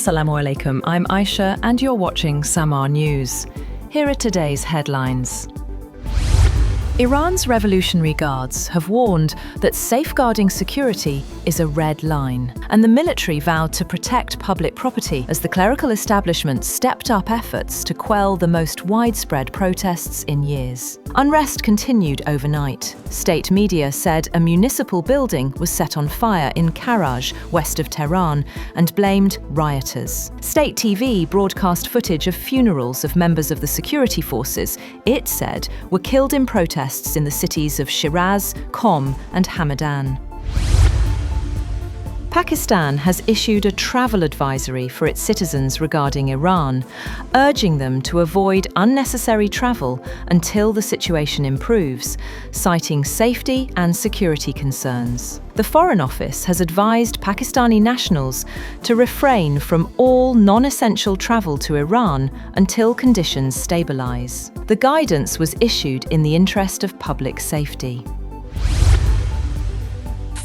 Assalamu alaikum, I'm Aisha and you're watching Samar News. Here are today's headlines. Iran's Revolutionary Guards have warned that safeguarding security is a red line, and the military vowed to protect public property as the clerical establishment stepped up efforts to quell the most widespread protests in years. Unrest continued overnight. State media said a municipal building was set on fire in Karaj, west of Tehran, and blamed rioters. State TV broadcast footage of funerals of members of the security forces it said were killed in protests in the cities of Shiraz, Qom and Hamedan. Pakistan has issued a travel advisory for its citizens regarding Iran, urging them to avoid unnecessary travel until the situation improves, citing safety and security concerns. The Foreign Office has advised Pakistani nationals to refrain from all non-essential travel to Iran until conditions stabilize. The guidance was issued in the interest of public safety.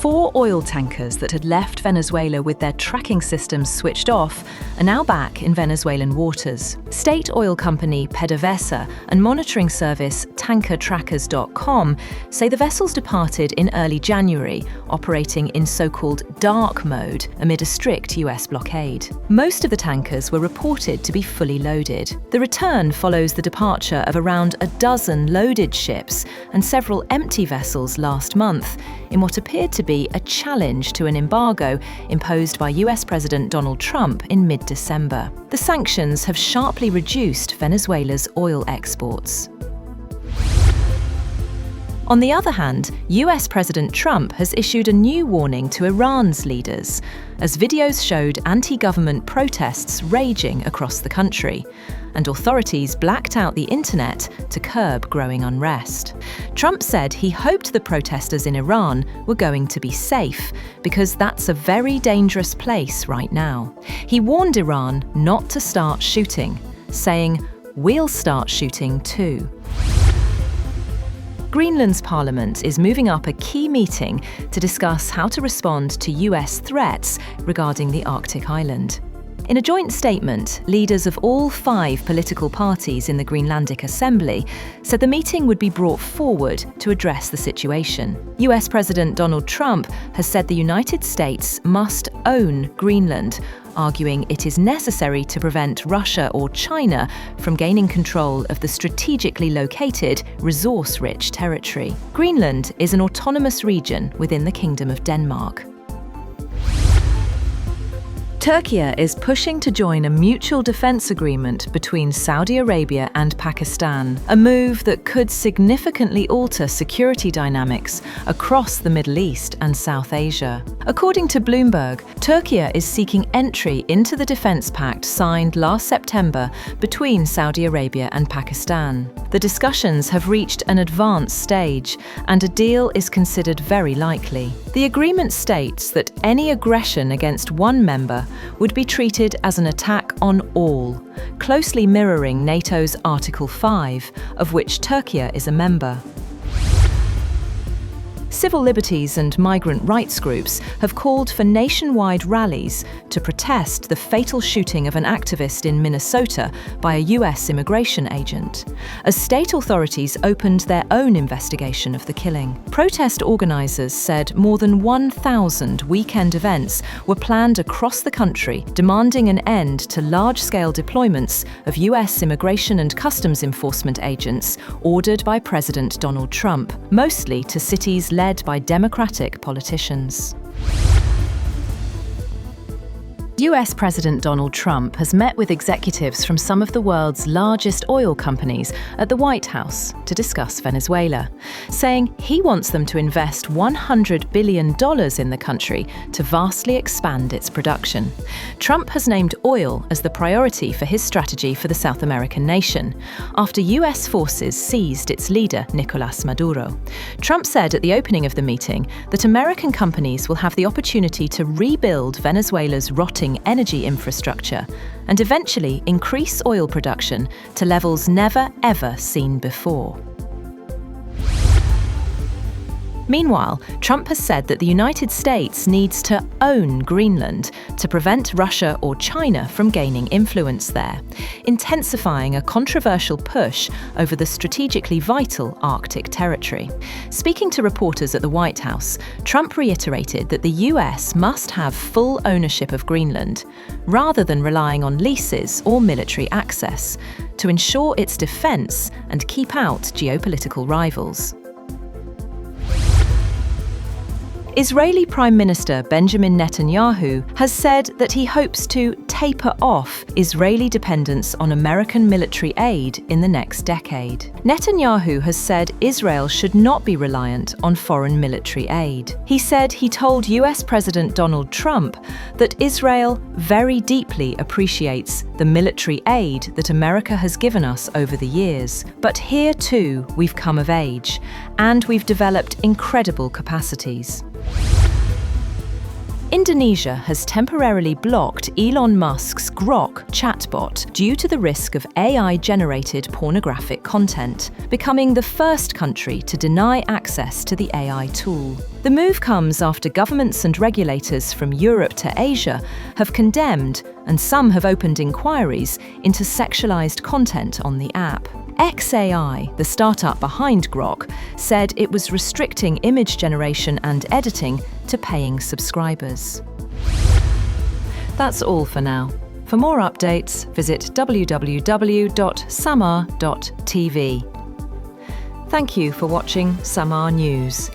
4 oil tankers that had left Venezuela with their tracking systems switched off are now back in Venezuelan waters. State oil company PDVSA and monitoring service tankertrackers.com say the vessels departed in early January, operating in so-called dark mode amid a strict US blockade. Most of the tankers were reported to be fully loaded. The return follows the departure of around a dozen loaded ships and several empty vessels last month, in what appeared to be a challenge to an embargo imposed by US President Donald Trump in mid-December. The sanctions have sharply reduced Venezuela's oil exports. On the other hand, US President Trump has issued a new warning to Iran's leaders, as videos showed anti-government protests raging across the country, and authorities blacked out the internet to curb growing unrest. Trump said he hoped the protesters in Iran were going to be safe, because that's a very dangerous place right now. He warned Iran not to start shooting, saying, "We'll start shooting too." Greenland's parliament is moving up a key meeting to discuss how to respond to US threats regarding the Arctic island. In a joint statement, leaders of all 5 political parties in the Greenlandic Assembly said the meeting would be brought forward to address the situation. US President Donald Trump has said the United States must own Greenland, arguing it is necessary to prevent Russia or China from gaining control of the strategically located, resource-rich territory. Greenland is an autonomous region within the Kingdom of Denmark. Turkey is pushing to join a mutual defense agreement between Saudi Arabia and Pakistan, a move that could significantly alter security dynamics across the Middle East and South Asia. According to Bloomberg, Turkey is seeking entry into the defense pact signed last September between Saudi Arabia and Pakistan. The discussions have reached an advanced stage, and a deal is considered very likely. The agreement states that any aggression against one member would be treated as an attack on all, closely mirroring NATO's Article 5, of which Turkey is a member. Civil liberties and migrant rights groups have called for nationwide rallies to protest the fatal shooting of an activist in Minnesota by a US immigration agent, as state authorities opened their own investigation of the killing. Protest organizers said more than 1,000 weekend events were planned across the country, demanding an end to large-scale deployments of US immigration and customs enforcement agents ordered by President Donald Trump, mostly to cities led by Democratic politicians. US President Donald Trump has met with executives from some of the world's largest oil companies at the White House to discuss Venezuela, saying he wants them to invest $100 billion in the country to vastly expand its production. Trump has named oil as the priority for his strategy for the South American nation, after US forces seized its leader, Nicolás Maduro. Trump said at the opening of the meeting that American companies will have the opportunity to rebuild Venezuela's rotting energy infrastructure and eventually increase oil production to levels never ever seen before. Meanwhile, Trump has said that the United States needs to own Greenland to prevent Russia or China from gaining influence there, intensifying a controversial push over the strategically vital Arctic territory. Speaking to reporters at the White House, Trump reiterated that the US must have full ownership of Greenland, rather than relying on leases or military access, to ensure its defence and keep out geopolitical rivals. Israeli Prime Minister Benjamin Netanyahu has said that he hopes to taper off Israeli dependence on American military aid in the next decade. Netanyahu has said Israel should not be reliant on foreign military aid. He said he told US President Donald Trump that Israel very deeply appreciates the military aid that America has given us over the years. But here too, we've come of age, and we've developed incredible capacities. Indonesia has temporarily blocked Elon Musk's Grok chatbot due to the risk of AI-generated pornographic content, becoming the first country to deny access to the AI tool. The move comes after governments and regulators from Europe to Asia have condemned, and some have opened inquiries into sexualized content on the app. XAI, the startup behind Grok, said it was restricting image generation and editing to paying subscribers. That's all for now. For more updates, visit www.samar.tv. Thank you for watching Samar News.